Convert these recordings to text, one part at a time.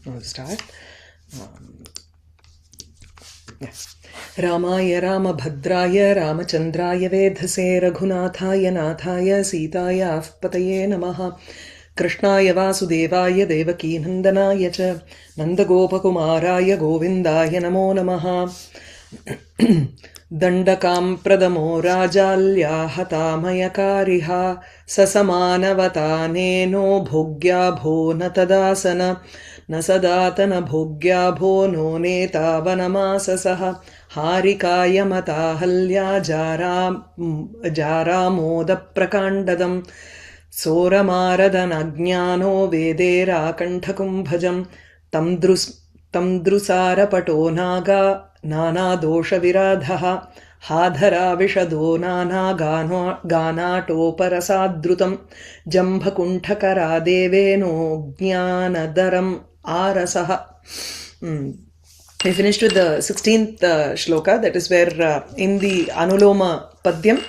I'll start. Yes. Ramaya Ramabhadraya Ramachandraya Vedhase Raghunathaya Nathaya Sitaya Pataye Namaha Krishnaya Vasudevaya Devaki Nandanaya Cha Nandagopakumaraya Govindaya Namo Namaha Dandakam Pradamo Rajalya Hatamayakariha Sasamanavatane Bhogya Bho Natadasana Nasadatana Bhogya Bho No Netavanamasasah Harikaya Matahalya Jara Moda Soramaradanajnano Vedera Kantakumbhajam Tamdrusara Pato Naga Nana Dosha Viradha Hadhara Vishado Nana Ganato Parasadrutam Jambhakunthakara Deveno Jnanadaram Arasaha. We finished with the 16th shloka, that is where in the Anuloma Padyam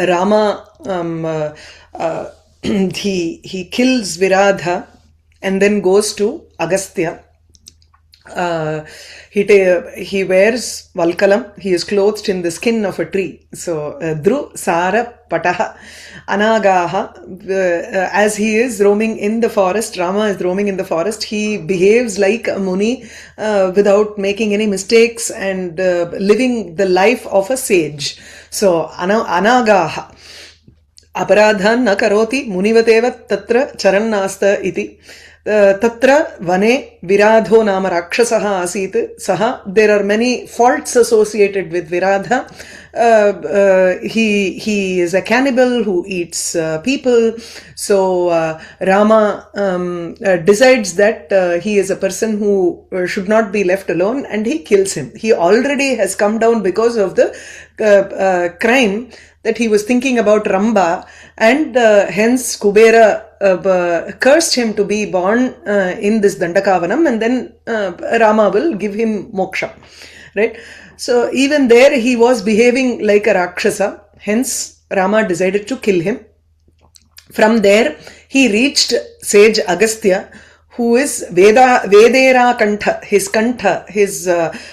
Rama he kills Viradha and then goes to Agastya. He wears Valkalam, he is clothed in the skin of a tree. So, Dru Sara Pataha Anagaha, as he is roaming in the forest, Rama is roaming in the forest, he behaves like a Muni without making any mistakes and living the life of a sage. So, Anagaha. Aparadhan na karoti munivateva tatra charannasta iti. Tatra vane viradho nama rakshasaha asit saha. There are many faults associated with Viradha. He is a cannibal who eats people. So Rama decides that he is a person who should not be left alone, and he kills him. He already has come down because of the crime that he was thinking about Ramba, and hence Kubera cursed him to be born in this Dandakavanam, and then Rama will give him moksha, right? So even there he was behaving like a Rakshasa, hence Rama decided to kill him. From there he reached sage Agastya, who is Vedera Kantha, his Kantha, his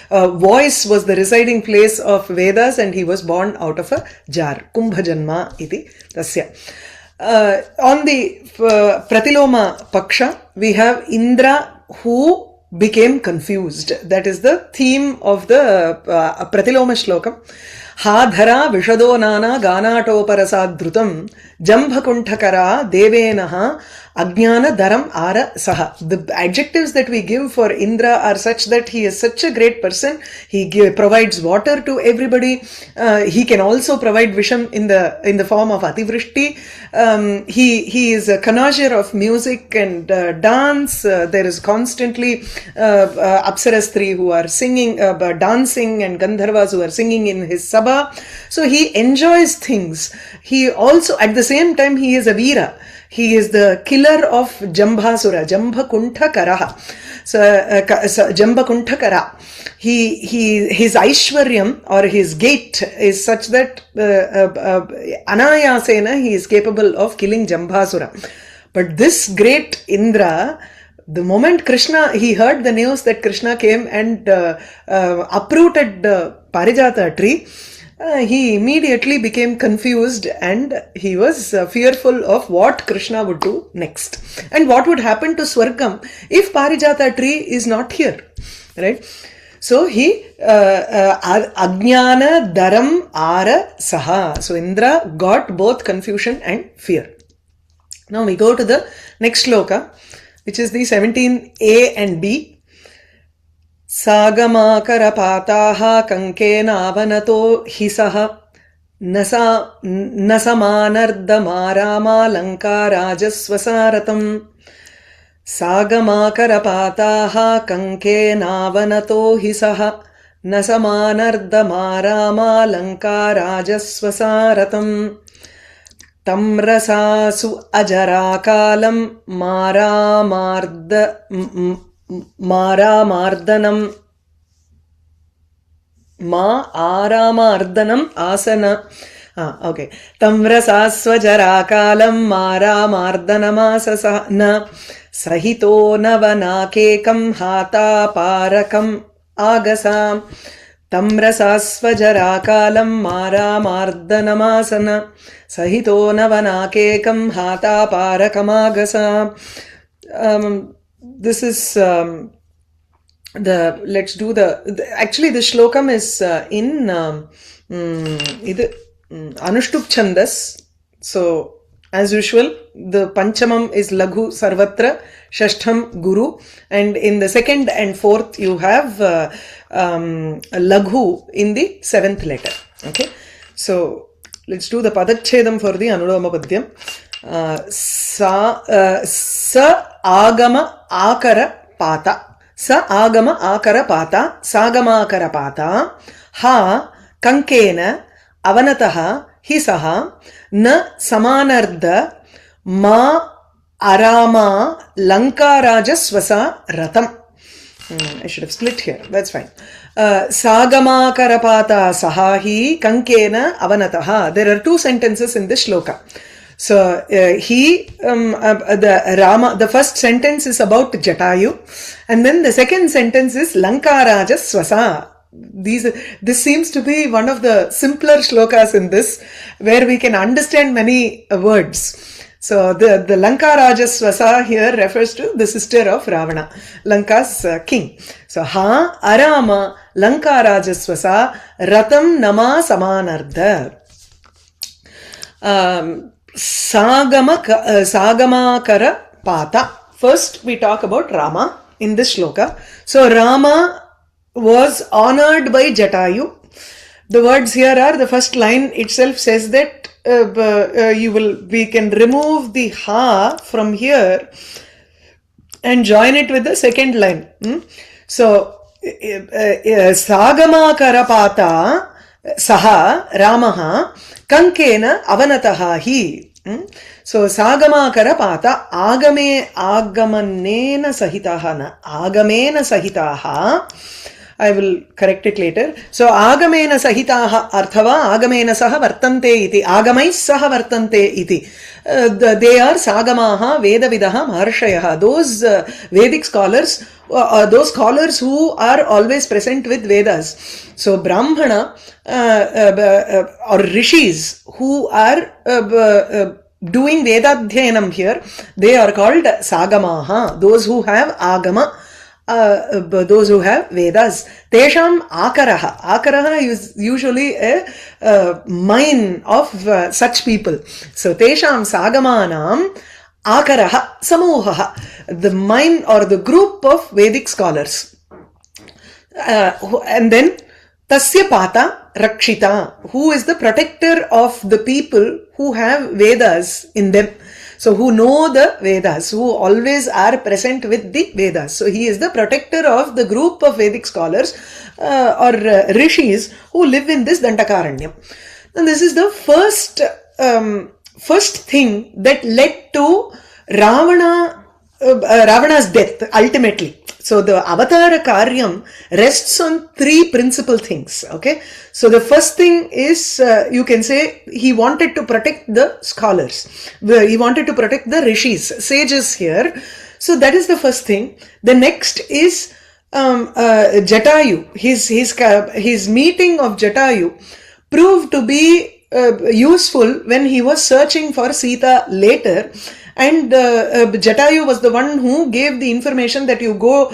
voice was the residing place of Vedas, and he was born out of a jar. Kumbhajanma iti tasya. On the Pratiloma Paksha, we have Indra who became confused. That is the theme of the Pratiloma Shloka. Hadhara Vishado Nana Ganato Parasadrutam Jambhakunthakara Devenaha Ajnana Dharam Ara Saha. The adjectives that we give for Indra are such that he is such a great person. He provides water to everybody. He can also provide Visham in the form of Ativrishti. He is a connoisseur of music and dance. There is constantly Apsarastri who are singing, dancing, and Gandharvas who are singing in his Sabha. So he enjoys things. He also, at the same time, he is a Veera. He is the killer of Jambhasura, Jambhakunthakara. So, Jambhakunthakara. His Aishwaryam or his gait is such that Anayasena he is capable of killing Jambhasura. But this great Indra, the moment Krishna, he heard the news that Krishna came and uprooted the Parijata tree, he immediately became confused, and he was fearful of what Krishna would do next. And what would happen to Swargam if Parijata tree is not here, right? So he, Ajnana Dharam Ara Saha. So Indra got both confusion and fear. Now we go to the next shloka, which is the 17a and b. Sagamākara pātāha kankena avanato hisaha nasamanardamārāma lankārājasvasāratam. Sagamākara pātāha kankena avanato hisaha nasamanardamārāma lankārājasvasāratam. Tamrasasu ajarākālam Māramardanam asana. Okay. Tamrasasvajara kalam Māramardanam asana. Sahito navanakekam hata parakam agasam Tamrasasvajarakalam mara mardanamasana Sahito navanakekam hata parakam agasam. This is let's do actually the shlokam is in Anushtup Chandas. So as usual, the Panchamam is Laghu Sarvatra, Shashtham Guru, and in the second and fourth you have Laghu in the seventh letter. Okay, so let's do the Padachedam for the Anuloma Padyam. Sa Agama Akara Pata. Sa Agama Akara Pata, Sagama Akara Pata, Ha Kankena Avanataha Hisaha Na Samanarda Ma Arama Lankarajasvasa Ratam. I should have split here. That's fine. Sagama Karapata Sahahi Kankena Avanataha. There are two sentences in this shloka. So the first sentence is about Jatayu, and then the second sentence is Lankaraja Swasa. This seems to be one of the simpler shlokas in this, where we can understand many words. So the Lankaraja Swasa here refers to the sister of Ravana, Lanka's king. So Ha Arama Lankaraja Swasa Ratam Nama Samanarda. Sagamakara Pata. First we talk about Rama in this shloka. So Rama was honored by Jatayu. The words here are, the first line itself says that we can remove the ha from here and join it with the second line. So Sagamakara Pata Saha Ramaha Kankena Avanataha hi. So Sagamakara Pata Agamanena Sahitaha Agamena Sahitaha. I will correct it later. So Agamena Sahitaha Arthava Agamena Saha Vartante iti. Agamais Saha Vartante iti. They are Sagamaha Vedavidaha Maharshayaha. Those Vedic scholars, those scholars who are always present with Vedas. So Brahmana or Rishis who are doing Vedadhyanam here, they are called Sagamaha. Those who have Agama, those who have Vedas. Tesham Akaraha. Akaraha is usually a mine of such people. So Tesham Sagamanam Akaraha Samohaha. The mine or the group of Vedic scholars. And then Tasya Pata Rakshita, who is the protector of the people who have Vedas in them. So who know the Vedas, who always are present with the Vedas. So he is the protector of the group of Vedic scholars or rishis who live in this Dandakaranyam. And this is the first thing that led to Ravana's death ultimately. So the Avatara Karyam rests on three principal things. Okay. So the first thing is, you can say, he wanted to protect the scholars. He wanted to protect the rishis, sages here. So that is the first thing. The next is Jatayu. His meeting of Jatayu proved to be useful when he was searching for Sita later. And Jatayu was the one who gave the information that you go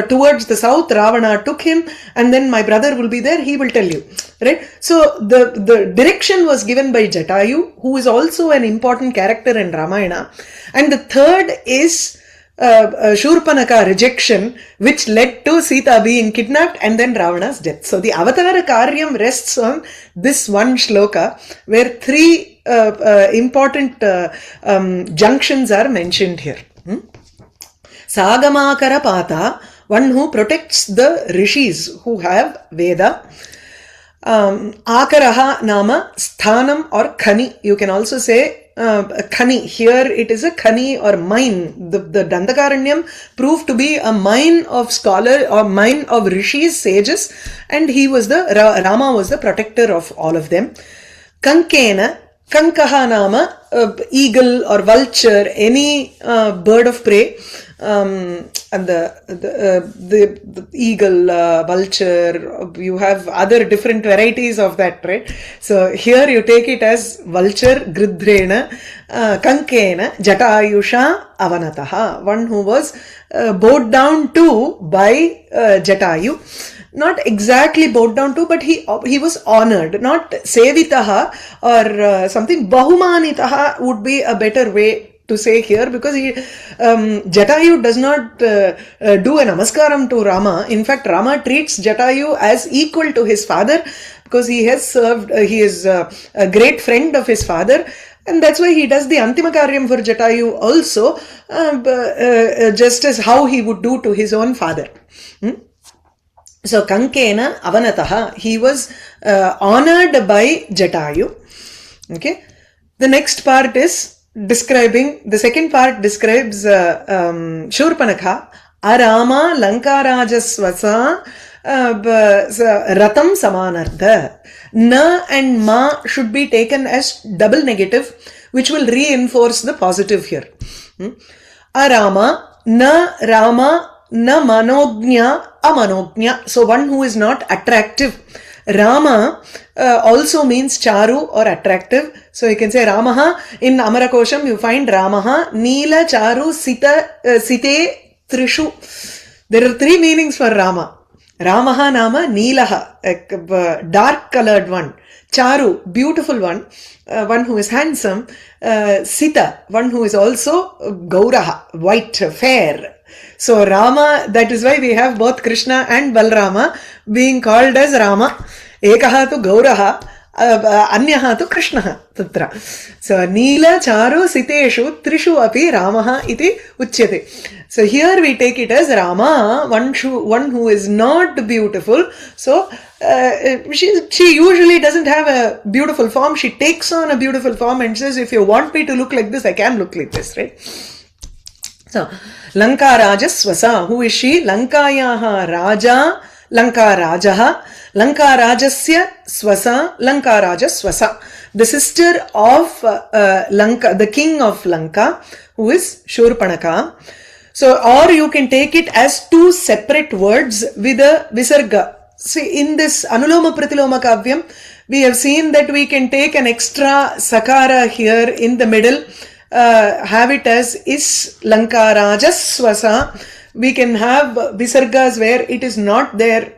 towards the south. Ravana took him, and then my brother will be there, he will tell you. Right? So the direction was given by Jatayu, who is also an important character in Ramayana. And the third is Shurpanaka rejection, which led to Sita being kidnapped and then Ravana's death. So the Avatara Karyam rests on this one shloka, where three important junctions are mentioned here. Sagamakara Pata, one who protects the rishis who have Veda. Akaraha nama sthanam or khani. You can also say khani. Here it is a khani or mine. The Dandakaranyam proved to be a mine of scholar or mine of rishis, sages, and Rama was the protector of all of them. Kankena, Kankaha nama, eagle or vulture, any bird of prey. and the eagle, vulture, you have other different varieties of that, right? So here you take it as vulture, gridhrena, kankena, jatayusha, avanataha, one who was bowed down to by Jatayu. Not exactly bowed down to, but he was honored, not sevitaha or something. Bahumanitaha would be a better way to say here, because Jatayu does not do a namaskaram to Rama. In fact, Rama treats Jatayu as equal to his father, because he has served, he is a great friend of his father. And that's why he does the Antima Karyam for Jatayu also, just as how he would do to his own father. So, Kankena Avanataha, he was honored by Jatayu. Okay. The next part is describing, the second part describes Shurpanakha, Arama Lankarajasvasa Ratam Samanartha. Na and ma should be taken as double negative, which will reinforce the positive here. Arama, na Rama, na manognya, amanognya. So one who is not attractive. Rama also means charu or attractive. So you can say Ramaha. In Amarakosham you find Ramaha, Neela, Charu, Sita, Site, Trishu. There are three meanings for Rama. Ramaha nama Neelaha, a dark colored one. Charu, beautiful one. One who is handsome. Sita, one who is also Gauraha, white, fair. So Rama, that is why we have both Krishna and Balrama being called as Rama. Ekaha tu Gauraha, Anyaha tu Krishnaha tatra. So Neela, Charu, Siteshu, Trishu api Ramaha iti uchyate. So here we take it as Rama, one who is not beautiful. So she usually doesn't have a beautiful form. She takes on a beautiful form and says, if you want me to look like this, I can look like this, right? So, Lanka Rajasvasa, who is she? Lankayaha Raja, Lanka Rajaha, Lanka Rajasya Swasa, Lanka Rajasvasa. The sister of Lanka, the king of Lanka, who is Shurpanaka. So, or you can take it as two separate words with a visarga. See, in this Anuloma Pratiloma Kavyam, we have seen that we can take an extra sakara here in the middle. Have it as is Lankarajasvasa. We can have visargas where it is not there.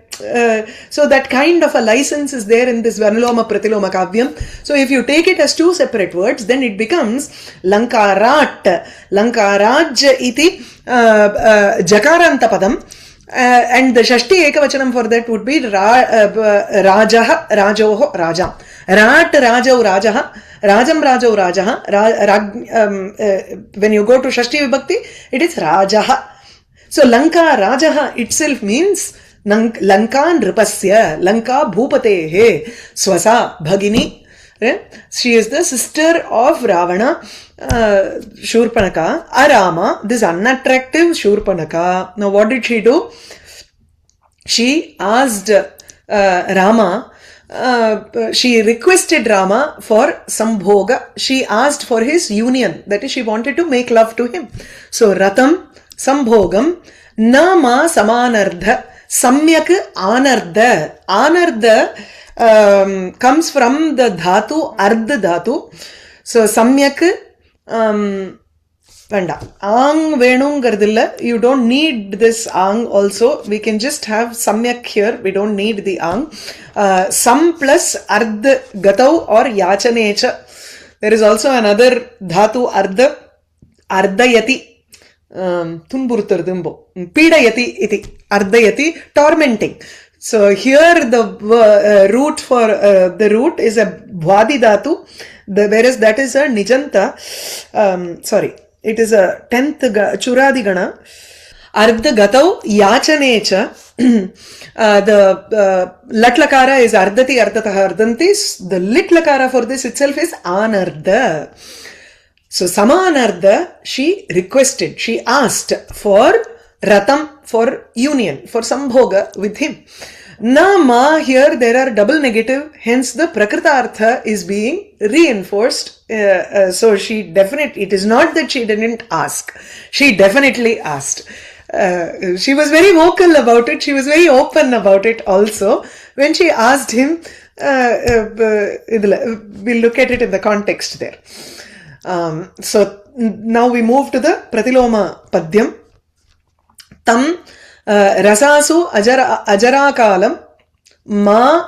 So that kind of a license is there in this Vanuloma Pratiloma Kavyam. So if you take it as two separate words, then it becomes Lankarat. Lankaraj iti Jakaranta padam. And the Shashti Ekavachanam for that would be Rajaha, Rajoho, Raja. Rat, Rajau, Rajaha. Rajam Rajau Rajaha. When you go to Shashti Vibhakti, it is Rajaha. So Lanka Rajaha itself means Lanka Nripasya, Lanka Bhupatehe, Swasa Bhagini. She is the sister of Ravana, Shurpanaka. Arama, this unattractive Shurpanaka. Now what did she do? She asked Rama, she requested Rama for Sambhoga. She asked for his union. That is, she wanted to make love to him. So, Ratam, Sambhogam, Nama Samanardha, Samyak Anardha. Anardha comes from the Dhatu, Ardha Dhatu. So, Samyak, Vanda. Ang Venungarthilla, you don't need this Ang also. We can just have Samyak here. We don't need the Ang. Sam plus Ardha Gatau or Yachanecha. There is also another Dhatu Ardha, Ardhayati. Tunburtardumbo. Pidayati iti. Ardhayati, tormenting. So here the root for the root is a Bhwadi Dhatu, whereas that is a Nijanta. Sorry. It is a 10th Churadi Gana. Ardha Gatau Yachanecha. The Latlakara is Ardhati Ardhataha Ardhantis. The Litlakara for this itself is Anardha. So Samanardha, she requested, she asked for Ratam, for union, for Sambhoga with him. Na ma, here there are double negative, hence the prakritartha is being reinforced. So she definitely, it is not that she didn't ask. She definitely asked. She was very vocal about it. She was very open about it also. When she asked him, we'll look at it in the context there. So now we move to the Pratiloma Padyam. Tam rasasu ajarakalam ma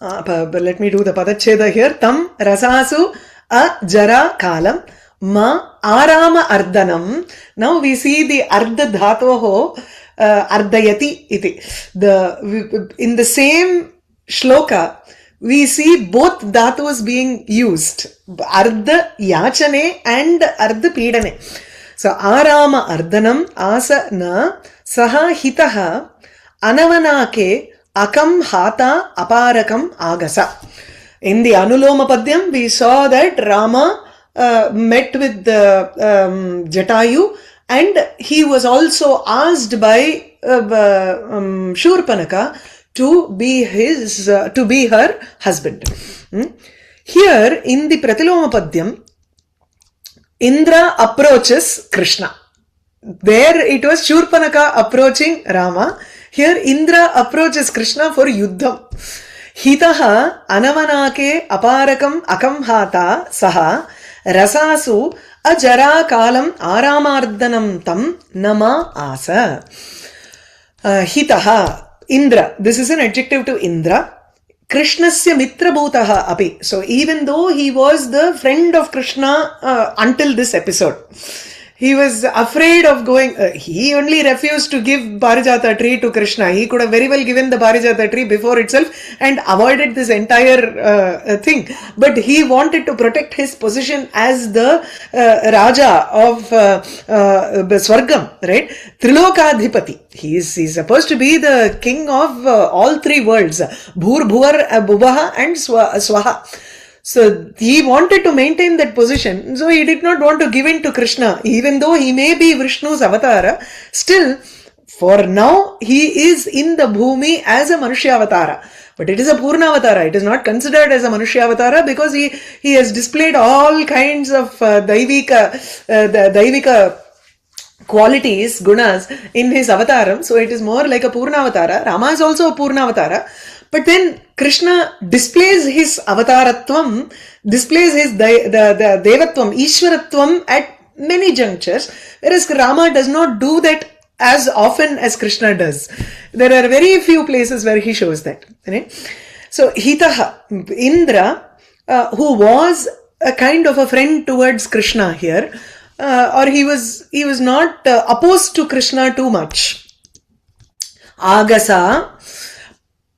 let me do the padacheda here. Tam rasasu ajarakalam ma arama ardanam. Now we see the ardha dhatoho ardayati iti. In the same shloka we see both dhatus being used, ardha yachane and ardha pidane. So, arama ardanam asana saha hitaha anavanake akam hata aparakam agasa. In the Anuloma Padyam, we saw that Rama met with Jatayu, and he was also asked by Shurpanaka to be her husband. Here in the Pratiloma Padyam, Indra approaches Krishna. There it was Shurpanaka approaching Rama. Here Indra approaches Krishna for yuddham. Hitaha anavanake aparakam akamhata saha rasasu ajara kalam aramardanam tam nama asa. Hitaha, Indra. This is an adjective to Indra. Krishnasya mitra bhutaha api. So even though he was the friend of Krishna until this episode, he was afraid of going, he only refused to give Parijata tree to Krishna. He could have very well given the Parijata tree before itself and avoided this entire thing. But he wanted to protect his position as the Raja of Swargam, right? Trilokadhipati. He is supposed to be the king of all three worlds. Bhur, Bhuvar, Bhuvaha and Swaha. So he wanted to maintain that position. So he did not want to give in to Krishna. Even though he may be Vishnu's avatara, still for now he is in the Bhumi as a Manushya avatara. But it is a Purna avatara. It is not considered as a Manushya avatara because he has displayed all kinds of Daivika qualities, gunas in his avataram. So it is more like a Purna avatara. Rama is also a Purna avatara. But then Krishna displays his avataratvam, displays his the devatvam, Ishwaratvam at many junctures, whereas Rama does not do that as often as Krishna does. There are very few places where he shows that. Right? So Hitaha, Indra, who was a kind of a friend towards Krishna here, or he was not opposed to Krishna too much. Agasa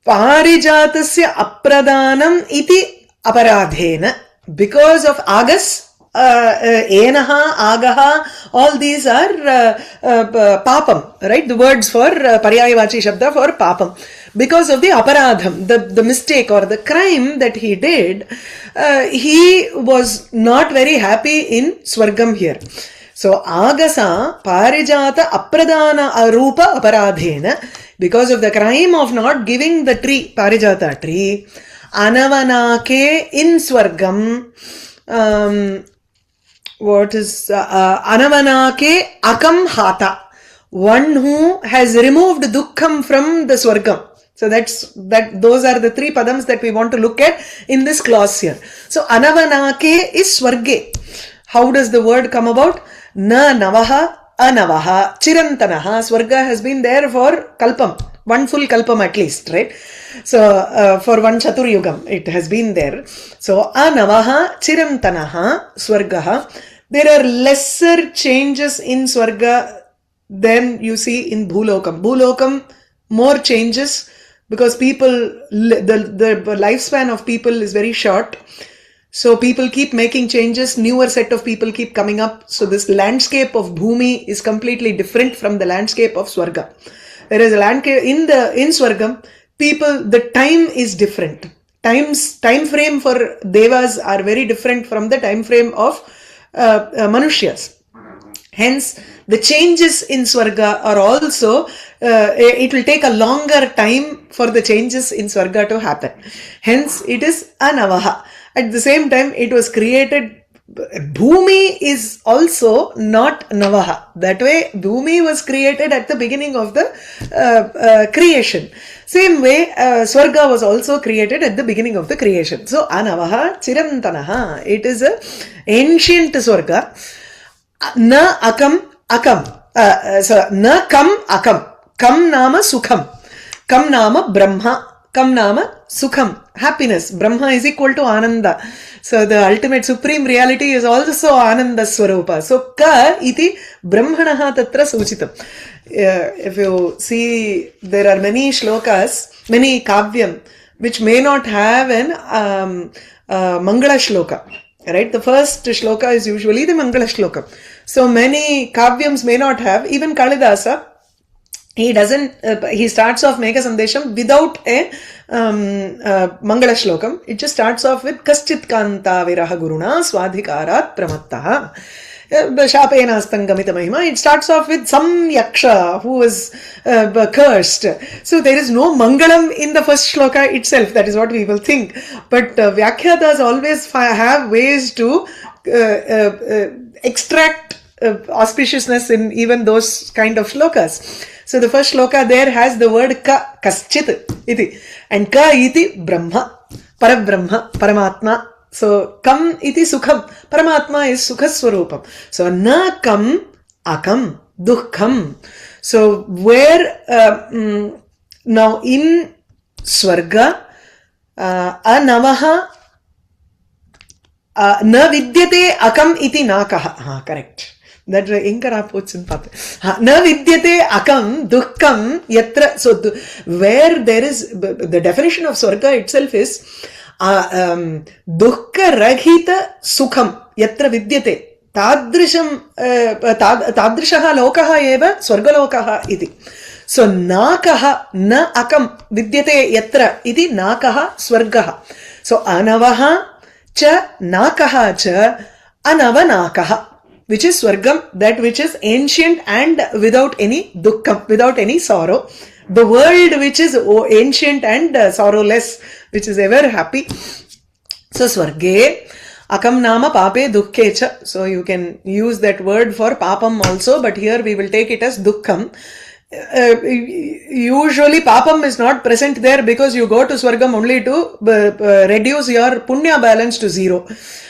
Parijatasya apradanam iti aparadhena. Because of agas, enaha, agaha, all these are papam, right? The words for paryayavachi shabda for papam. Because of the aparadham, the mistake or the crime that he did, he was not very happy in Swargam here. So, agasa parijata apradana arupa aparadhena. Because of the crime of not giving the tree, Parijata tree, Anavanake in Swargam, Anavanake akam hata, one who has removed dukkham from the Swargam. So those are the three padams that we want to look at in this clause here. So Anavanake is Swarge. How does the word come about? Na navaha Anavaha, Chirantanaha, Swarga has been there for Kalpam, one full Kalpam at least, right? So, for one Chaturyugam, it has been there. So, Anavaha, Chirantanaha, Swargaha. There are lesser changes in Swarga than you see in Bhulokam. Bhulokam, more changes because people, the lifespan of people is very short. So people keep making changes, newer set of people keep coming up. So this landscape of Bhumi is completely different from the landscape of Swarga. Whereas in Swargam, people, the time is different. Time frame for Devas are very different from the time frame of Manushyas. Hence, the changes in Swarga are also, it will take a longer time for the changes in Swarga to happen. Hence, it is Anavaha. At the same time, it was created. Bhumi is also not Navaha. That way, Bhumi was created at the beginning of the creation. Same way, Swarga was also created at the beginning of the creation. So, Anavaha Chirantanaha. It is a ancient Swarga. Na akam akam. Na kam akam. Kam nama sukham. Kam nama brahma. Kam nama sukham. Happiness. Brahma is equal to Ananda. So the ultimate supreme reality is also Ananda Swarupa. So ka iti brahmanaha tatra suchitam. If you see, there are many shlokas, many kavyam, which may not have an Mangala shloka. Right? The first shloka is usually the Mangala shloka. So many kavyams may not have, even Kalidasa, he doesn't, he starts off Mega Sandesham without a Mangala shlokam. It just starts off with Kaschit Kanta Viraha Guruna Swadhikarat Pramattaha. Shapena Astangamita Mahima. It starts off with some yaksha who was cursed. So there is no Mangalam in the first shloka itself. That is what we will think. But Vyakhyatas always have ways to extract auspiciousness in even those kind of shlokas. So the first shloka there has the word ka, kaschit iti. And ka iti brahma, parabrahma, paramatma. So kam iti sukham. Paramatma is sukha swarupam. So na kam akam dukkham. So where now in Swarga anavaha na vidyate akam iti nakaha. Correct. That Inkara puts in path. Na vidyate akam dukkham yatra. So where there is the definition of Swarga itself is dukkha raghita sukham yatra vidyate tadrisham tadrishaha lokaha eva swargalokaha iti. So nakaha na akam vidyate yatra iti nakaha swargaha. So anavaha cha nakaha cha anavanakaha, which is Swargam, that which is ancient and without any dukkham, without any sorrow. The world which is ancient and sorrowless, which is ever happy. So Swarge, akam nama pape dukkhecha. So you can use that word for papam also, but here we will take it as dukkham. Usually papam is not present there because you go to Swargam only to reduce your punya balance to zero.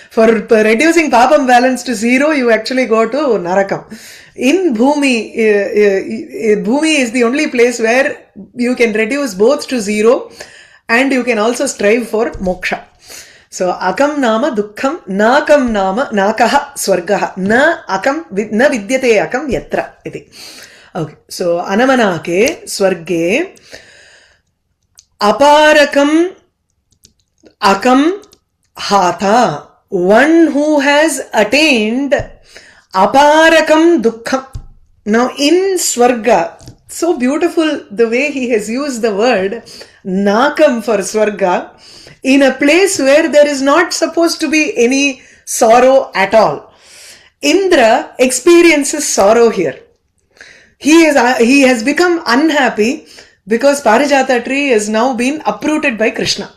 For reducing papam balance to zero, you actually go to Narakam. In Bhumi, Bhumi is the only place where you can reduce both to zero and you can also strive for moksha. So akam nama dukkham, nakam nama nakaha swargaha, na akam na vidyate akam yatra iti. Okay, so anamanake swarge aparakam akam hatha. One who has attained aparakam dukkham. Now in Swarga, so beautiful the way he has used the word nakam for Swarga in a place where there is not supposed to be any sorrow at all. Indra experiences sorrow here. He has become unhappy because Parijata tree has now been uprooted by Krishna.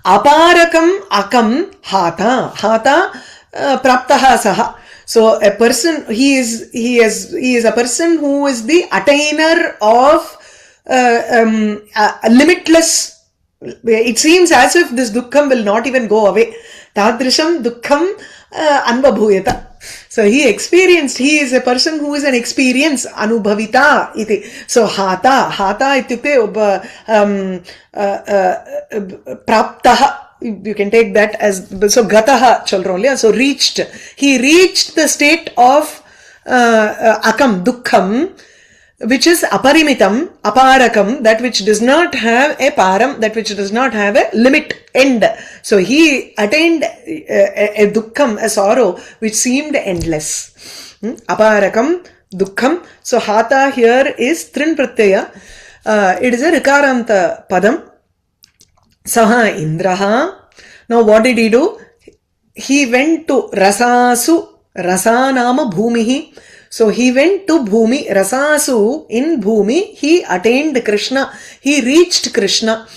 Aparakam akam hata praptaha saha. So a person, he is a person who is the attainer of limitless. It seems as if this dukkham will not even go away. Tadrisham dukkham anvabhuyata. So he is a person who is an experience, anubhavita iti. So hata ityukte praptaha. You can take that as, so gataha chalronli. So he reached the state of akam, dukkham, which is aparimitam, aparakam, that which does not have a param, that which does not have a limit, end. So he attained a dukkham, a sorrow, which seemed endless. Aparakam, dukkham. So hata here is trin pratyaya. It is a rikaranta padam. Saha indraha. Now what did he do? He went to rasasu Rasanama Bhumihi. So he went to Bhumi, Rasasu, in Bhumi, he attained Krishna, he reached Krishna.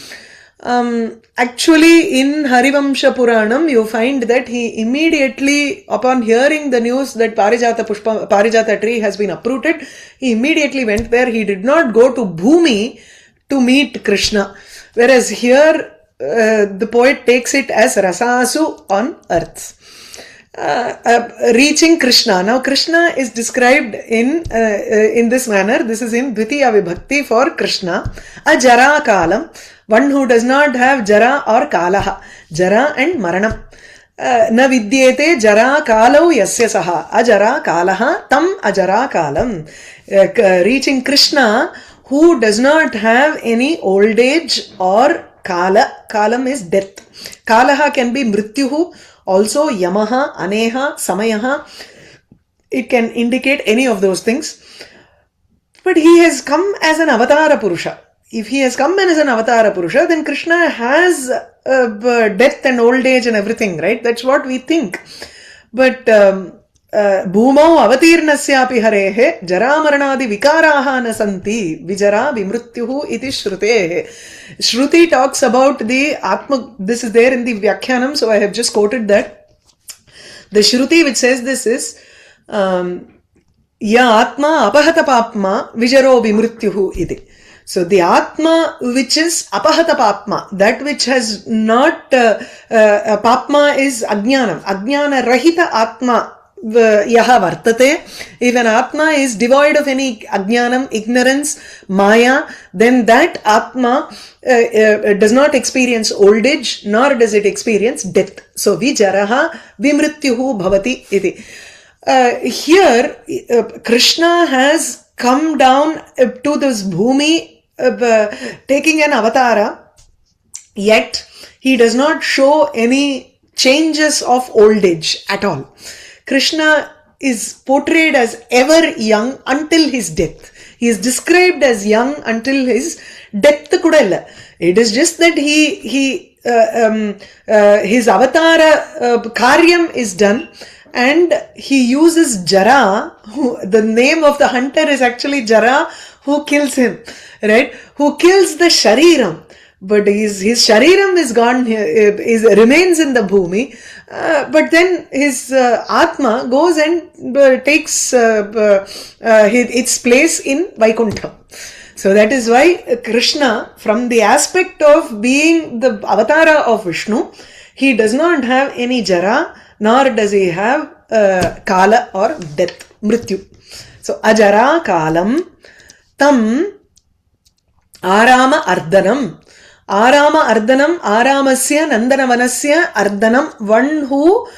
Actually, in Harivamsha Puranam, you find that he immediately, upon hearing the news that Parijata tree has been uprooted, he immediately went there. He did not go to Bhumi to meet Krishna. Whereas here, the poet takes it as Rasasu on earth. Reaching Krishna. Now Krishna is described in this manner. This is in Dvitiya Vibhakti for Krishna. A Jara Kalam, one who does not have Jara or Kalaha. Jara and Maranam. Na vidyete Jara Kalau Yasya Saha. Ajara Kalaha Tam Ajara Kalam. Reaching Krishna, who does not have any old age or Kala. Kalam is death. Kalaha can be Mrityuhu. Also, Yamaha, Aneha, Samayaha, it can indicate any of those things. But he has come as an Avatara Purusha. If he has come as an Avatara Purusha, then Krishna has death and old age and everything, right? That's what we think. But Bhumau avatirnasyapi harehe jaramaranadi vikaraha nasanti vijara vimrutyuhu iti shrutehe. Shruti talks about the Atma, this is there in the Vyakhyanam, so I have just quoted that. The Shruti which says this is Ya Atma apahata papma vijaro vimrutyuhu iti. So the Atma which is apahata papma, that which has not, papma is ajnanam, ajnana rahita Atma. Yaha vartate. If an Atma is devoid of any ajnanam, ignorance, maya, then that Atma does not experience old age, nor does it experience death. So vijaraha vimrityuhu bhavati iti. Here, Krishna has come down to this bhumi, taking an avatara, yet he does not show any changes of old age at all. Krishna is portrayed as ever young until his death. He is described as young until his death kuda illa. It is just that his avatara karyam is done, and he uses Jara, the name of the hunter is actually Jara, who kills him, right? Who kills the Shariram. But his Shariram is gone, remains in the Bhumi, but then his Atma goes and takes its place in Vaikuntha. So that is why Krishna, from the aspect of being the avatara of Vishnu, he does not have any Jara, nor does he have Kala or death, Mrityu. So Ajara Kalam Tam Arama Ardhanam. Arama Ardhanam, Aramasya Nandanavanasya Ardhanam, one who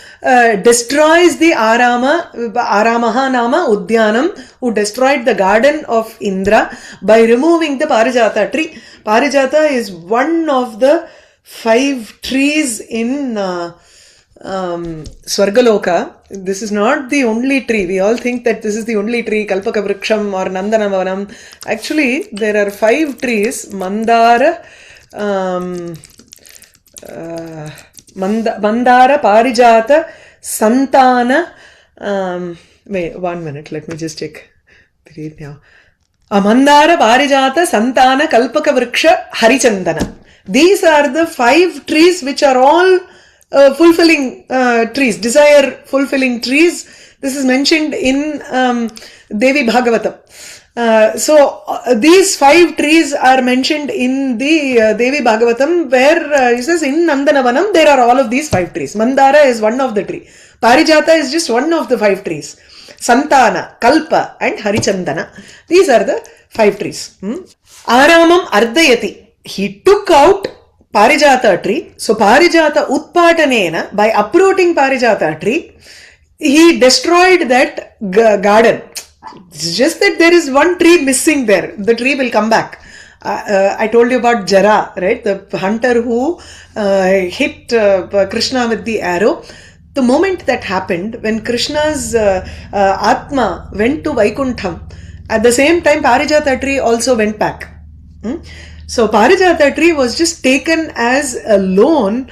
destroys the Aramaha Nama Udyanam, who destroyed the garden of Indra by removing the Parijata tree. Parijata is one of the 5 trees in Swargaloka. This is not the only tree. We all think that this is the only tree, Kalpaka Vriksham or Nandanavanam. Actually, there are 5 trees, Mandara, Mandara, Parijata, Santana. Wait, 1 minute. Let me just check. Mandara, Parijata, Santana, Kalpaka Vriksha, Harichandana. These are the 5 trees which are all fulfilling trees, desire fulfilling trees. This is mentioned in Devi Bhagavatam. So these 5 trees are mentioned in the Devi Bhagavatam, where he says in Nandanavanam there are all of these 5 trees. Mandara is one of the tree. Parijata is just one of the 5 trees. Santana, Kalpa and Harichandana. These are the 5 trees. Aramam Ardayati. He took out Parijata tree. So Parijata Utpatanena, by uprooting Parijata tree, he destroyed that garden. It's just that there is one tree missing there. The tree will come back. I told you about Jara, right? The hunter who hit Krishna with the arrow. The moment that happened, when Krishna's Atma went to Vaikuntham, at the same time Parijata tree also went back. So Parijata tree was just taken as a loan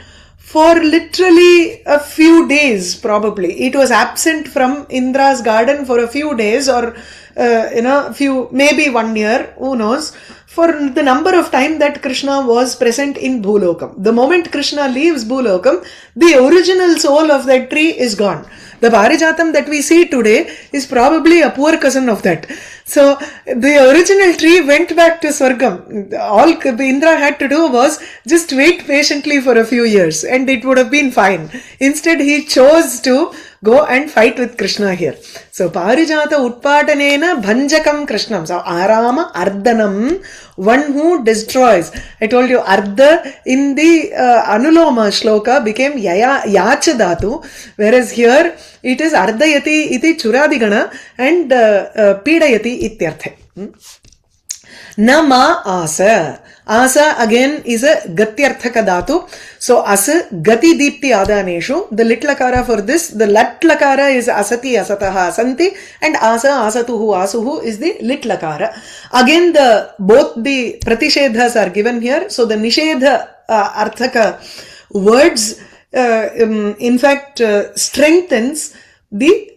for literally a few days, probably. It was absent from Indra's garden for a few days, or maybe 1 year, who knows, for the number of time that Krishna was present in Bhulokam. The moment Krishna leaves Bhulokam, the original soul of that tree is gone. The Parijatam that we see today is probably a poor cousin of that. So the original tree went back to Swargam. All Indra had to do was just wait patiently for a few years and it would have been fine. Instead, he chose to go and fight with Krishna here. So Parijata Utpatanena Bhanjakam Krishnam. So Arama Ardhanam, one who destroys. I told you Ardha in the Anuloma Shloka became Yacha Dhatu, whereas here it is Ardhayati iti Churadigana and Pidayati ityarthe. Nama asa. Asa again is a gatyarthaka dhatu. So asa gati deepti adaneshu. The lit lakara for this, the lat lakara is asati asataha asanti, and asa asatuhu asuhu is the lit lakara. Again both the pratishedhas are given here. So the nishedha arthaka words in fact strengthens the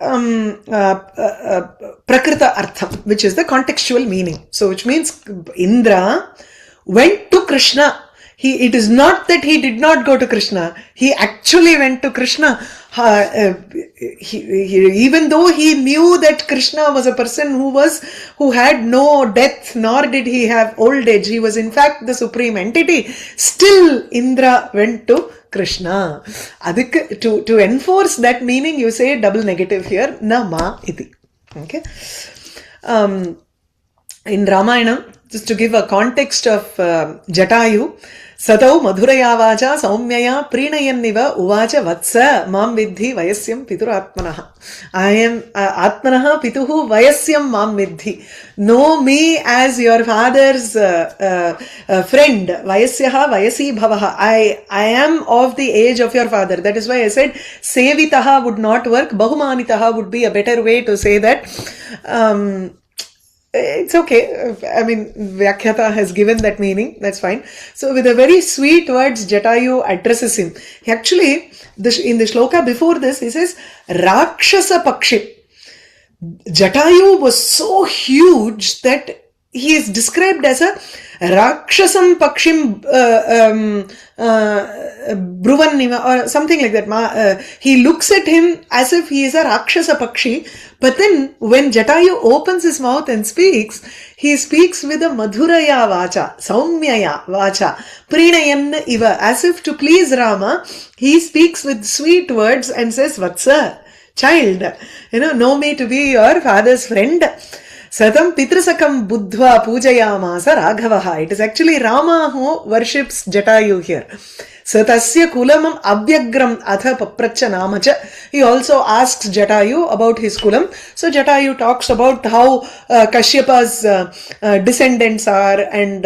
prakrita artham, which is the contextual meaning. So which means Indra went to Krishna. It is not that he did not go to Krishna. He actually went to Krishna. Even though he knew that Krishna was a person who had no death, nor did he have old age. He was in fact the supreme entity. Still, Indra went to Krishna. To enforce that meaning, you say double negative here. Na ma iti. Okay. In Ramayana, just to give a context of Jatayu, Satau Madhuraya Vacha Saumyaya Prinayanniva Uvacha Vatsa Mam Vidhi Vayasyam Pituratmanaha. I am Atmanaha Pituhu Vayasyam Mam Vidhi. Know me as your father's friend. Vayasyaha Vayasi Bhavaha. I am of the age of your father. That is why I said Sevitaha would not work. Bahumanitaha would be a better way to say that. It's okay. I mean, Vyakhyata has given that meaning. That's fine. So with the very sweet words, Jatayu addresses him. He actually, in the shloka before this, he says, Rakshasa Pakshi. Jatayu was so huge that he is described as a Rakshasam Pakshim Bruvanniva or something like that. He looks at him as if he is a Rakshasa Pakshi. But then when Jatayu opens his mouth and speaks, he speaks with a Madhuraya Vacha, Saumyaya Vacha, Prinayan Iva. As if to please Rama, he speaks with sweet words and says, Vatsa, child, know me to be your father's friend. Satam Pitrasakam Buddhva Pujayamasa Raghavaha. It is actually Rama who worships Jatayu here. Satasya Kulamam Abhyagram Atha Papracha Namacha. He also asks Jatayu about his Kulam. So Jatayu talks about how Kashyapa's descendants are, and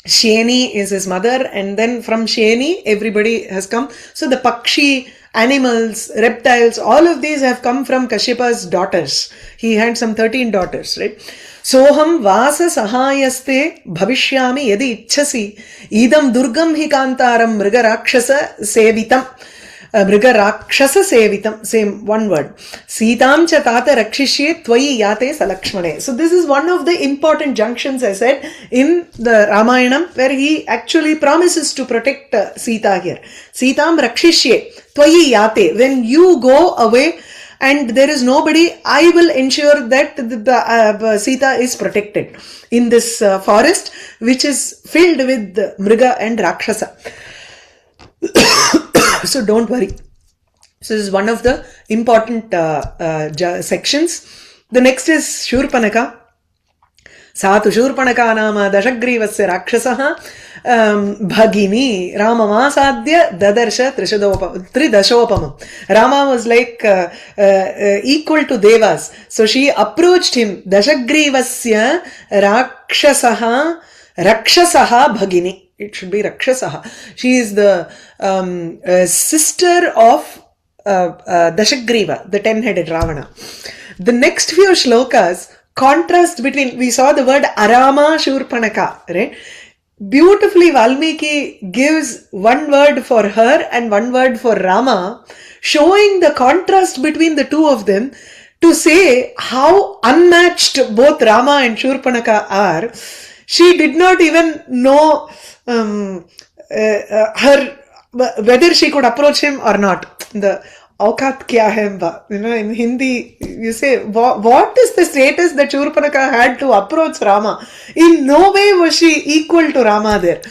Sheni is his mother, and then from Sheni everybody has come. So the Pakshi, animals, reptiles, all of these have come from Kashyapa's daughters. He had some 13 daughters, right? Soham vasa sahayaste bhavishyami yadi ichhasi idam durgam hi kantaram mriga rakshasa sevitam. Mriga rakshasa sevitam, same one word. Sitam cha tata rakshishye tvayi yate salakshmane. So this is one of the important junctions, I said, in the Ramayana, where he actually promises to protect Sita here. Sitam rakshishye tvayi yate. When you go away and there is nobody, I will ensure that the Sita is protected in this forest, which is filled with Mriga and Rakshasa. So don't worry. So this is one of the important sections. The next is Shurpanaka. Satu Shurpanaka nama Dashagrivasya Rakshasaha Bhagini Ramamasadya Dadarsha Tridashopamam. Rama was like equal to Devas. So she approached him. Dashagrivasya Rakshasaha Bhagini. It should be Rakshasaha. She is the sister of Dashagriva, the 10-headed Ravana. The next few shlokas contrast between, we saw the word Arama Shurpanaka, right? beautifully Valmiki gives one word for her and one word for Rama, showing the contrast between the two of them to say how unmatched both Rama and Shurpanaka are. She did not even know her whether she could approach him or not. The Aukat kya hai ba? In Hindi, you say, what is the status that Shurpanaka had to approach Rama? In no way was she equal to Rama there.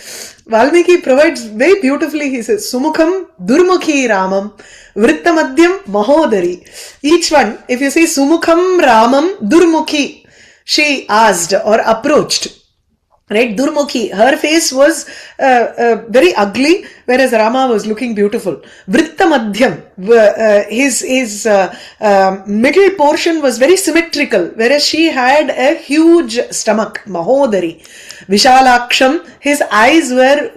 Valmiki provides very beautifully, he says, Sumukham Durmukhi Ramam Vrittamadhyam Mahodari. Each one, if you say Sumukham Ramam Durmukhi, she asked or approached. Right, Durmukhi, her face was very ugly, whereas Rama was looking beautiful. Vritta Madhyam, his middle portion was very symmetrical, whereas she had a huge stomach, Mahodari. Visalaksham, his eyes were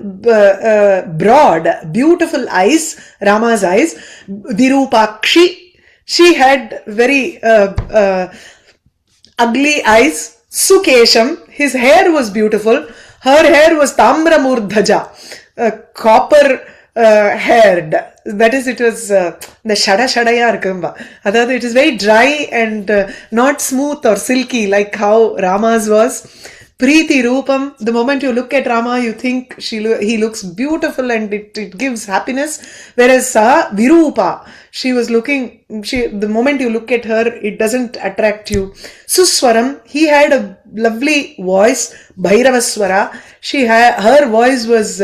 broad, beautiful eyes, Rama's eyes. Virupakshi, she had very ugly eyes. Sukesham, his hair was beautiful. Her hair was Tamra Murdhaja, copper haired. That is, it was the Shada Shadaya Arkamba. It is very dry and not smooth or silky like how Rama's was. Preeti Rupam, the moment you look at Rama, you think he looks beautiful and it gives happiness. Whereas Virupa, she was looking, the moment you look at her, it doesn't attract you. Suswaram, he had a lovely voice, Bhairavaswara. Her voice was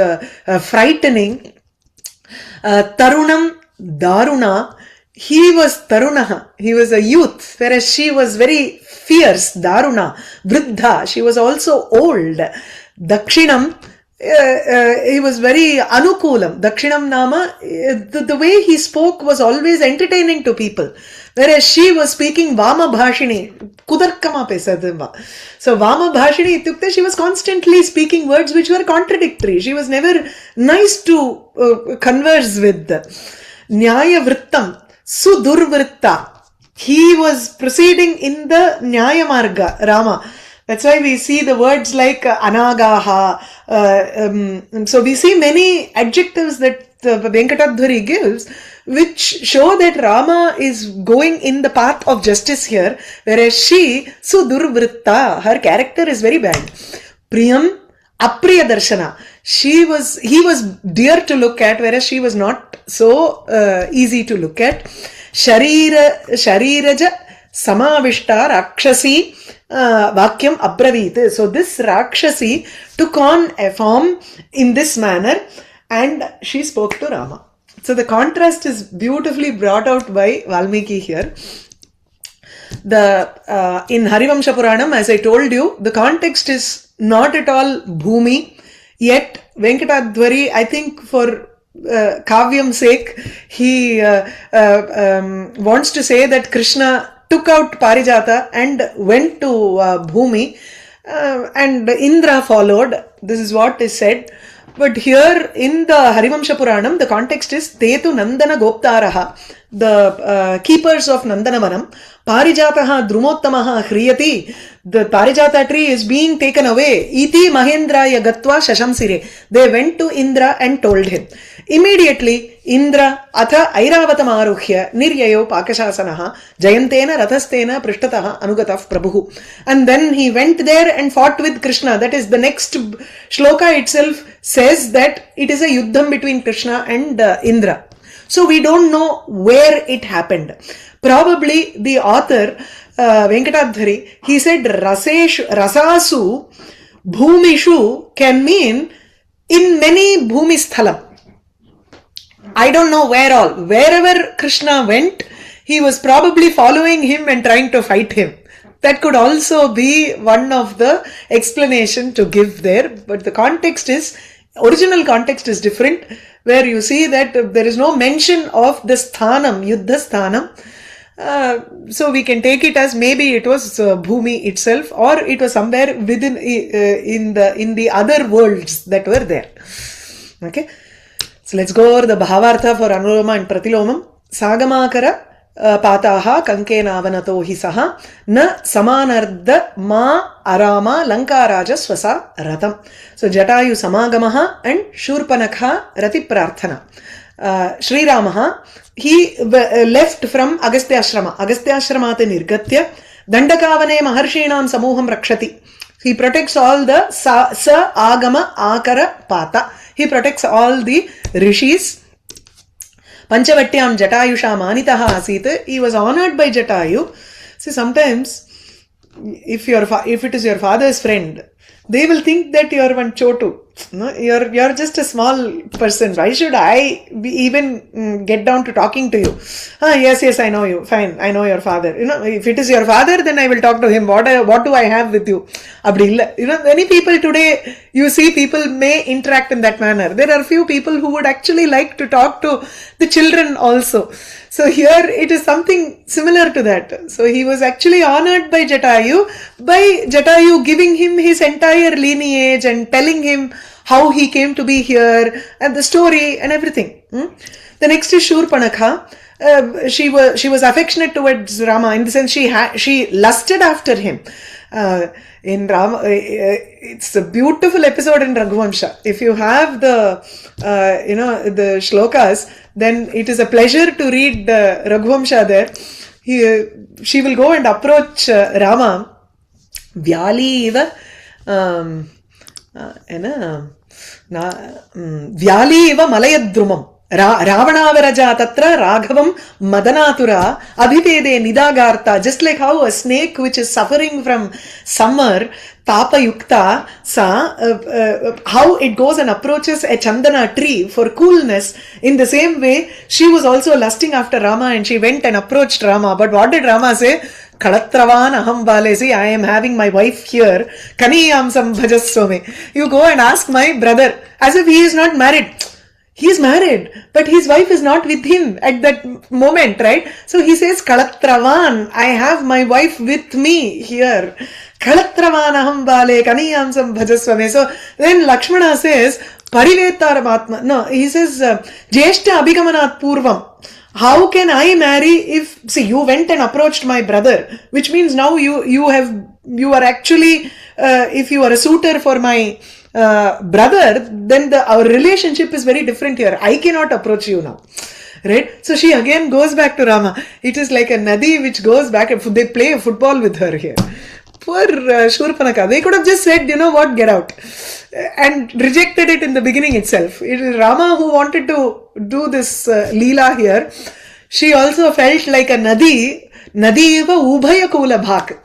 frightening. Tarunam, Daruna, he was Tarunaha, he was a youth, whereas she was very fierce, Daruna, Vriddha, she was also old. Dakshinam, he was very Anukulam. Dakshinam Nama, the way he spoke was always entertaining to people. Whereas she was speaking Vama Bhashini, Kudarkama Pesadimba. So Vama Bhashini, she was constantly speaking words which were contradictory. She was never nice to converse with. Nyaya Vrittam, Sudurvritta. He was proceeding in the Nyaya Marga, Rama. That's why we see the words like Anagaha. So we see many adjectives that Venkatadhwari gives, which show that Rama is going in the path of justice here, whereas she, Sudurvritta, her character is very bad. Priyam, Apriya Darshana. He was dear to look at, whereas she was not so easy to look at. Shariraja Samavishta Rakshasi Vakyam Abravit. So this Rakshasi took on a form in this manner and she spoke to Rama. So the contrast is beautifully brought out by Valmiki here. In Harivamsha Puranam, as I told you, the context is not at all Bhumi, yet Venkatadhwari, I think for Kavyam's sake, he wants to say that Krishna took out Parijata and went to Bhumi and Indra followed. This is what is said. But here in the Harivamsha Puranam, the context is Tetu Nandana Goptaraha, the keepers of Nandanavanam. Parijataha Drumottamaha Hriyati. The Parijata tree is being taken away. Iti Mahendraya Gatva Shashamsire. They went to Indra and told him. Immediately, Indra Atha Airavatam Aruhya Niryayo Pakashasanaha Jayantena Rathastena Prishtataha Anugataf Prabhu. And then he went there and fought with Krishna. That is the next Shloka itself says that it is a yuddham between Krishna and Indra. So we don't know where it happened. Probably the author, Venkatadhwari, he said Rasasu Bhumishu can mean in many Bhumisthalam. I don't know where all. Wherever Krishna went, he was probably following him and trying to fight him. That could also be one of the explanation to give there. But the context is, original context is different, where you see that there is no mention of the sthanam, yuddha sthanam. So we can take it as maybe it was Bhumi itself, or it was somewhere within in the other worlds that were there. Okay. So let's go over the Bhavartha for Anuloma and Pratilomam. Sagamakara Pataha kankena avanato hi saha na samanarda ma arama lankaraja swasa ratam. So Jatayu samagamaha and Shurpanakha rati prarthana. Sri Ramaha, he left from Agastya Ashrama. Agastya Ashramate nirgatya Dandakavane Maharshinam Samuham Rakshati. He protects all the sa agama akara pata. He protects all the rishis. Panchavatyam Jatayusha Manitaha Asita. He was honored by Jatayu. See, sometimes if it is your father's friend, they will think that you are one chotu. No, you're just a small person. Why should I even get down to talking to you? Yes, I know you. Fine, I know your father. If it is your father, then I will talk to him. What do I have with you? Many people today, you see people may interact in that manner. There are few people who would actually like to talk to the children also. So here it is something similar to that. So he was actually honored by Jatayu giving him his entire lineage and telling him how he came to be here and the story and everything. The next is Shurpanakha. She was affectionate towards Rama in the sense she lusted after him. In Rama, it's a beautiful episode in Raghuvamsha. If you have the shlokas, then it is a pleasure to read Raghuvamsha there. She will go and approach Rama. Vyali iva Vyali iva malayadrumam. Ravanavaraja tatra Raghavam Madanatura Abhipede Nidagarta. Just like how a snake which is suffering from summer, Tapa Yukta, how it goes and approaches a Chandana tree for coolness. In the same way, she was also lusting after Rama and she went and approached Rama. But what did Rama say? Kalatravan aham vale. See, I am having my wife here. Kaniyamsam bhajaswame. You go and ask my brother, as if he is not married. He is married, but his wife is not with him at that moment, right? So he says, Kalatravan, I have my wife with me here. Kalatravan aham bale kaniyamsam bhajaswame. So then Lakshmana says, Parivetaramatma. No, he says, Jeshta abhigamanat purvam. How can I marry if, see, you went and approached my brother, which means now you are actually, if you are a suitor for my brother, then our relationship is very different here. I cannot approach you now. Right? So she again goes back to Rama. It is like a nadi which goes back and they play football with her here. Poor Shurpanakha. They could have just said, you know what, get out. And rejected it in the beginning itself. It is Rama who wanted to do this Leela here. She also felt like a nadi eva ubhaya kula bhak.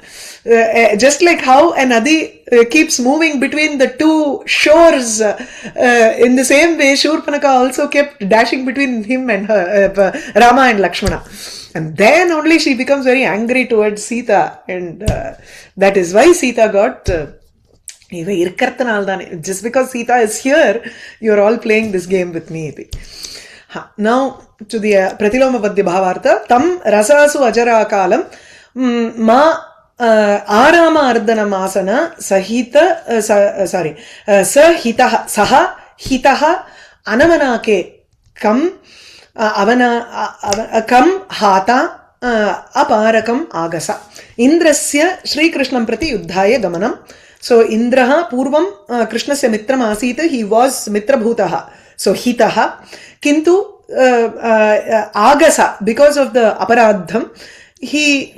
Just like how a nadi keeps moving between the two shores, in the same way Shurpanakha also kept dashing between him and her, Rama and Lakshmana. And then only she becomes very angry towards Sita, and that is why Sita got just because Sita is here, you are all playing this game with me. Now to the Pratiloma Padya Bhavartha. Tam rasasu ajara kalam ma Arama Ardana Masana Sahita Sahitaha Saha Hitaha Anamanake Kam Kam Hata Aparakam Agasa. Indrasya Sri Krishnam Prati Yuddhaya Gamanam. So Indraha Purvam Krishnasya Mitram Asita, he was Mitra Bhutaha. So Hitaha. Kintu Agasa, because of the Aparadham, he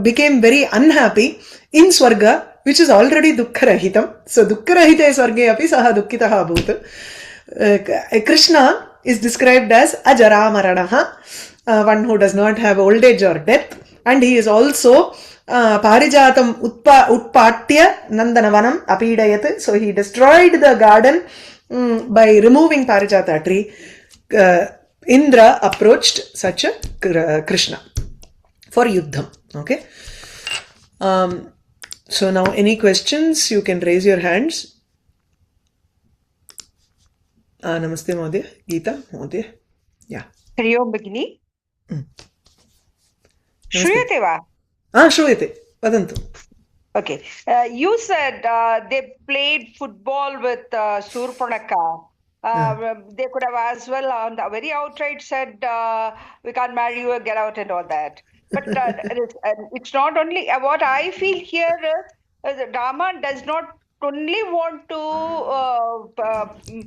became very unhappy in Swarga, which is already Dukkharahitam. So Dukkarahite Swarge api saha Dukkitaha Bhut. Krishna is described as Ajaramaranaha, one who does not have old age or death, and he is also Parijatam Utpatya Nandanavanam Apidayat. So he destroyed the garden by removing Parijata tree. Indra approached such a Krishna for Yuddham. Okay. So now any questions, you can raise your hands. Namaste Mahodaya. Geeta Mahodaya. Yeah. Hari Om Bhagini. Shruyate va? Shruyate. Vadantu. Okay. You said they played football with Shurpanakha. They could have as well on the very outright said, "We can't marry you, get out," and all that. But it's not only what I feel here is that Rama does not only want to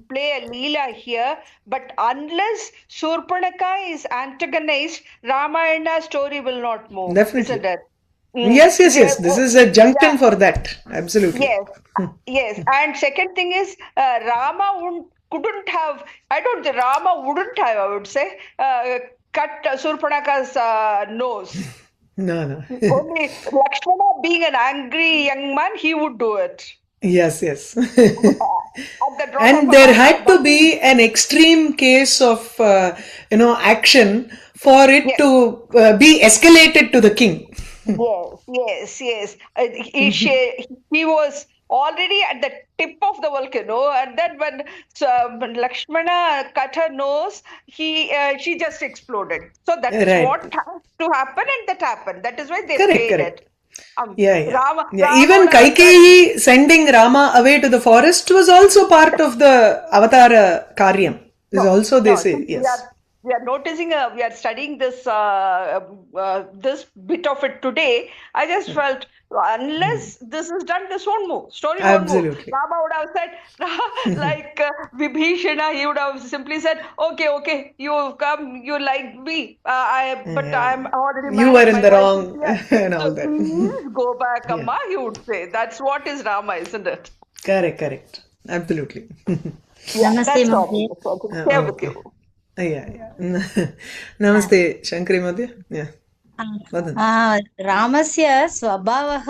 play a Leela here, but unless Shurpanaka is antagonized, Ramayana story will not move, isn't Definitely. it? Yes, yes, Yeah, yes. This is a yeah, junctum for that. Absolutely. yes, yes. And second thing is, Rama couldn't have, I don't think Rama wouldn't have, I would say, cut Surpanaka's nose. No, no. Only Lakshmana, being an angry young man, he would do it. Yes, yes. At the drop of And a there hat, had to be an extreme case of, action for it yes. to be escalated to the king. Yes, yes, yes. He was already at the tip of the volcano, and then when Lakshmana cut her nose, she just exploded. So that's what Right. had to happen, and that happened. That is why they Correct, played correct. it. Yeah, yeah. Yeah. Rama Even would have said, Kaikeyi sending Rama away to the forest was also part of the Avatara Karyam. Is no, also they no. say, Since yes. we are noticing, we are studying this bit of it today. I just felt unless this is done, this won't move. Story won't move. Absolutely. Rama would have said, like Vibhishana, he would have simply said, "Okay, okay, you come, you like me, but Yeah. I'm already You were married. in My the wife is wrong here. and So all that. please go back, Yeah. Amma." He would say, "That's what is Rama, isn't it?" Correct, correct. Absolutely. Yeah, नमस्ते that's all. महोदय That's all. I can share with Okay. you. Yeah, yeah. Namaste, Shankari Madhya. Yeah. वदन्तु. रामस्य स्वभावः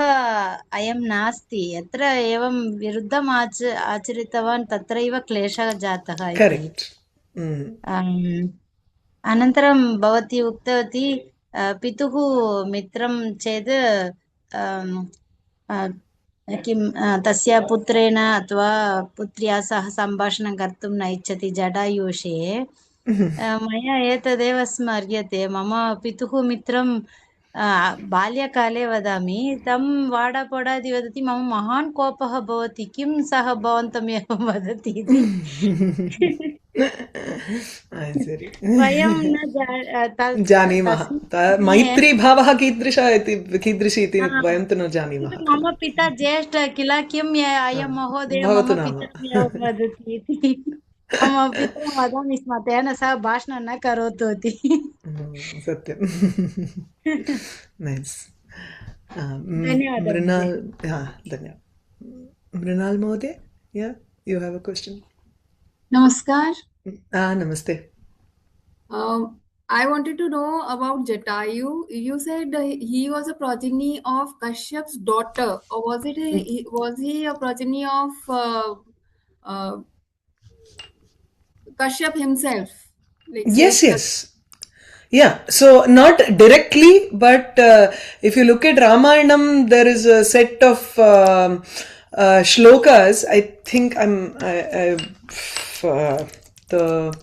अयं नास्ति यत्र एवं विरुद्धम् आचरितवान् तत्रैव क्लेशः जातः इति Correct. अनन्तरं भवती उक्तवती पितुः मित्रं चेद् किं तस्य पुत्रेण अथवा पुत्र्या सह सम्भाषणं कर्तुं न इच्छति जटायुविषये मया एतदेव स्मर्यते मम पितुः मित्रं बाल्यकाले वदामि तं वाडापोडादि वदति मम महान् कोपः भवति किं सः भवन्तम् एवं वदति इति सरि वयं न जानीमः तस्मिन् समये मैत्रीभावः कीदृशी इति वयं तु न जानीमः मम पिता ज्येष्ठ किल किम् अयं महोदय मम भवतु नाम पिता एवं वदति इति मम पिता वदामि स्म तेन सह भाषणं न करोतु इति सत्यं नैस् धन्यवादः मृणाल् धन्यवादः मृणाल् महोदय you have a question Namaskar. नमस्ते I wanted to know about Jatayu. You said he was a progeny of Kashyap's daughter, or was he a progeny of Kashyap himself? Like, yes yeah, so not directly, but if you look at Ramayanam, there is a set of shlokas. I think the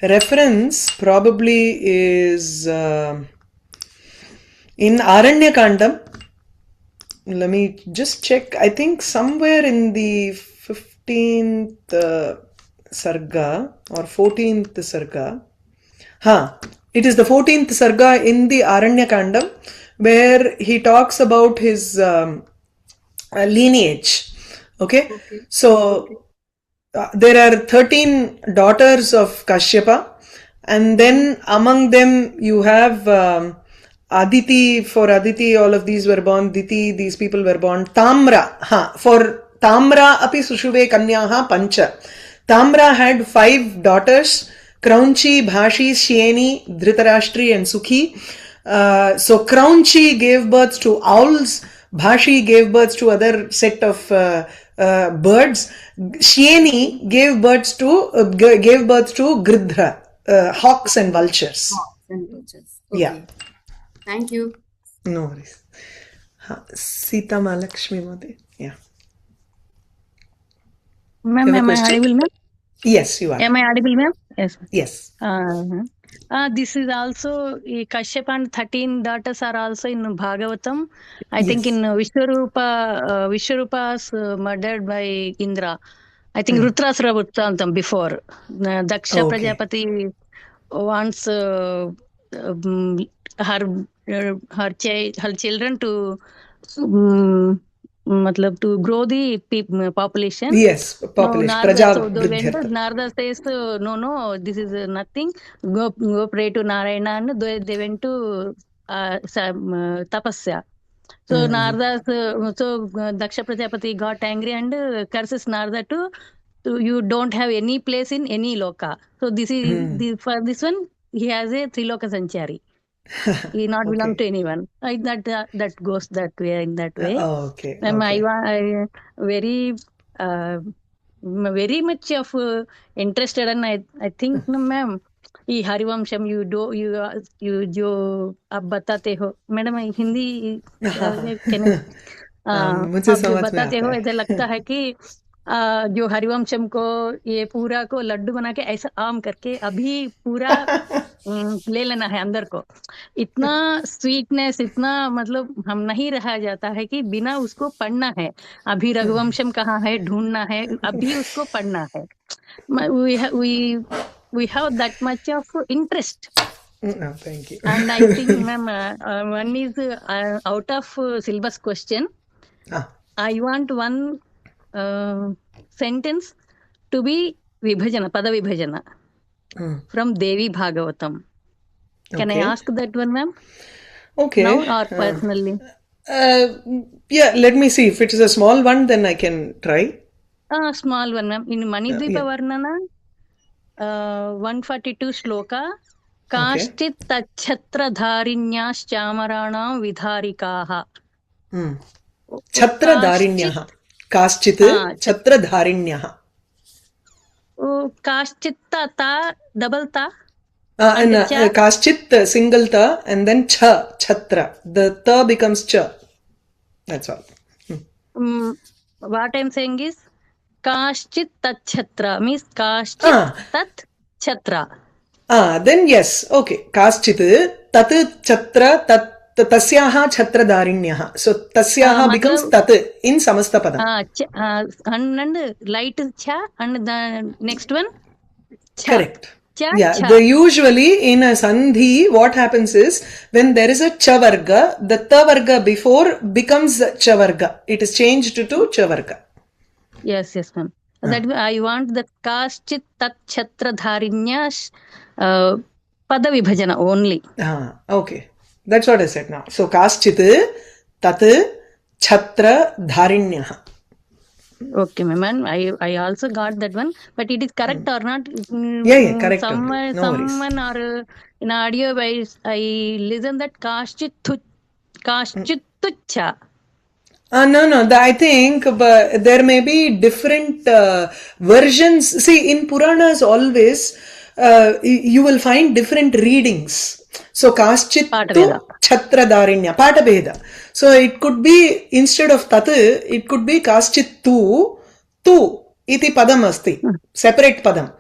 reference probably is in Aranyakandam. Let me just check. I think somewhere in the 15th sarga or 14th sarga. It is the 14th sarga in the Aranyakandam where he talks about his lineage. Okay? So there are 13 daughters of Kashyapa, and then among them you have Aditi. For Aditi, all of these were born. Diti, these people were born. Tamra. For Tamra, api sushuve kanyaha pancha. Tamra had 5 daughters. Kraunchi, Bhashi, Shieni, Dhritarashtri and Sukhi. So Kraunchi gave birth to owls. Bhashi gave birth to other set of birds. Shieni gave birth to Gridhra, hawks and vultures. Okay. Yeah. Thank you. No worries. Sita Malakshmi Modi. Yeah. Ma'am, am I audible, ma'am? Yes, you are. Am I audible, ma'am? Yes. Yes. This is also Kashyap and 13 daughters are also in Bhagavatam. I think Yes. in Vishwarupa's murdered by Indra. I think Rudrasura Vrittantam before. Daksha Okay. Prajapati wants her children to to grow the population. Yes, No, population. Narada. So Praja they went. Vridhyartha. Narada says, no, this is nothing. Go pray to Narayana, and they went to tapasya. So Narada, Daksha Prajapati got angry and curses Narada to you don't have any place in any loka. So this is for this one he has a Triloka Sanchari. He not belong Okay. to anyone. That goes that way in that way. Okay. I Okay. very very much of interested, and I think no ma'am. ये Harivamsham you जो आप बताते हो madam Hindi can मुझे आप जो समझ में बताते आता हो है. ऐसा लगता है कि जो हरिवंशम को ये पूरा को लड्डू बना के ऐसा आम करके अभी पूरा ले लेना है अंदर को. इतना स्वीटनेस, इतना मतलब हम नहीं रहा जाता है कि बिना उसको पढ़ना है. अभी रघुवंशम कहाँ है ढूंढना है, अभी उसको पढ़ना है. We have that much of interest. No, thank you. And I think ma'am one is out of syllabus question. I want one sentence to be vibhajana, pada vibhajana from Devi Bhagavatam. Can I ask that one, ma'am? Okay. Now or personally? Yeah, let me see. If it is a small one, then I can try. Small one, ma'am. In Manidvipa Varnana, 142 Shloka. Kashchit tachhatra dharinyas chamarana vidharikaha. Chhatra dharinyaha. Kashchit chhatra dharinyaha. Kashchit ta double ta. And Kashchit single ta and then chhatra. The ta becomes cha. That's all. What I'm saying is Kashchit tachhatra means Kashchit tat chhatra. Then yes, okay. Kashchit tat chhatra tat tasyaha chhatra dharinyaha. So tasyaha becomes tat in samasta padam. And light cha and the next one cha. Correct. Cha, yeah, cha. Usually in a sandhi, what happens is when there is a cha varga, the ta varga before becomes cha varga. It is changed to cha varga. Yes, ma'am. That I want the Kashchit tat chhatra dharinyash pada vibhajana only. Okay. That's what I said now. So Kashchit tat chhatra dharinyaha. Okay, ma'am. I also got that one, but it is correct or not? Yeah, correct. Someone or in audio wise, I listen that Kashchit tucha. No. I think there may be different versions. See, in Puranas always you will find different readings. So Kashchit chhatra dharinya, pata bheda. So it could be instead of tat, it could be Kashchit tu iti padam asti, separate padam.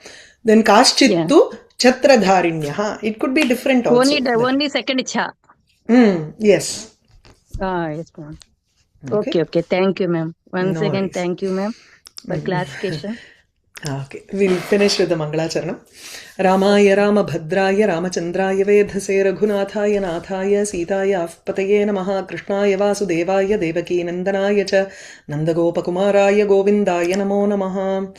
Then Kashchit tu chhatra dharinyaha. It could be different also. Only second cha. Yes. Yes, ma'am. Okay. Thank you, ma'am. Once again, worries. thank you, ma'am, for clarification. Okay, we'll finish with the Mangalacharanam. Ramaya Ramabhadraya Ramachandraya Vedhase Raghunathaya Nathaya Sitaya Avpataye Namaha Krishnaya Vasudevaya Devaki Nandanaya Cha Nandagopakumaraya Govindaya Namo Namaha.